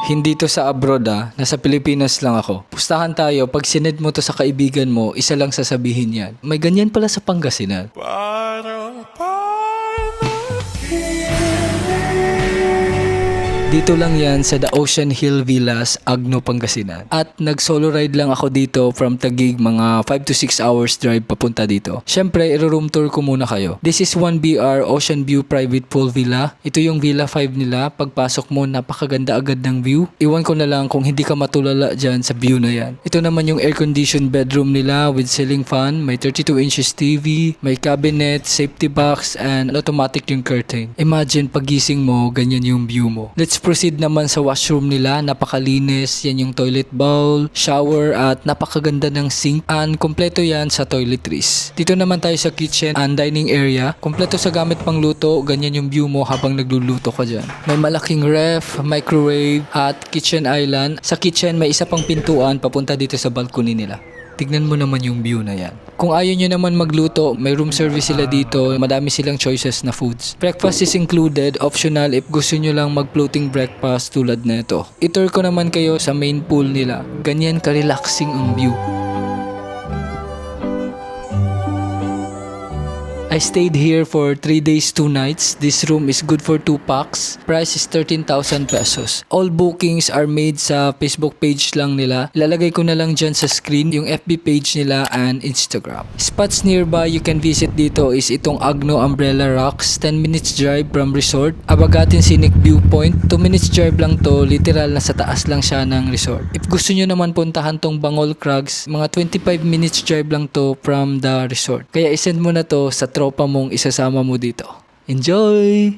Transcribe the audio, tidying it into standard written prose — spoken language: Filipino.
Hindi to sa abroad nasa Pilipinas lang ako. Pustahan tayo, pag sined mo to sa kaibigan mo, isa lang sasabihin yan. May ganyan pala sa Pangasinan. Dito lang yan sa The Ocean Hill Villas, Agno, Pangasinan. At nag-solo ride lang ako dito from Taguig, mga 5 to 6 hours drive papunta dito. Syempre, i-room tour ko muna kayo. This is 1BR Ocean View Private Pool Villa. Ito yung Villa 5 nila. Pagpasok mo, napakaganda agad ng view. Iwan ko na lang kung hindi ka matulala dyan sa view na yan. Ito naman yung air-conditioned bedroom nila with ceiling fan. May 32 inches TV, may cabinet, safety box, and automatic yung curtain. Imagine pagising mo, ganyan yung view mo. Let's proceed naman sa washroom nila. Napakalinis. Yan yung toilet bowl, shower, at napakaganda ng sink. And kompleto yan sa toiletries. Dito naman tayo sa kitchen and dining area. Kompleto sa gamit pang luto. Ganyan yung view mo habang nagluluto ka dyan. May malaking ref, microwave, at kitchen island. Sa kitchen, may isa pang pintuan papunta dito sa balcony nila. Tignan mo naman yung view na yan. Kung ayaw nyo naman magluto, may room service sila dito. Madami silang choices na foods. Breakfast is included, optional if gusto nyo lang mag-floating breakfast tulad na ito. I-tour ko naman kayo sa main pool nila. Ganyan ka-relaxing ang view. I stayed here for 3 days, 2 nights. This room is good for 2 packs. Price is 13,000 pesos. All bookings are made sa Facebook page lang nila. Ilalagay ko na lang dyan sa screen yung FB page nila and Instagram. Spots nearby you can visit dito is itong Agno Umbrella Rocks. 10 minutes drive from resort. Abagatin Scenic Viewpoint. 2 minutes drive lang to. Literal na sa taas lang siya ng resort. If gusto nyo naman puntahan tong Bangol Crags, mga 25 minutes drive lang to from the resort. Kaya isend mo na to sa tropa mong isasama mo dito. Enjoy!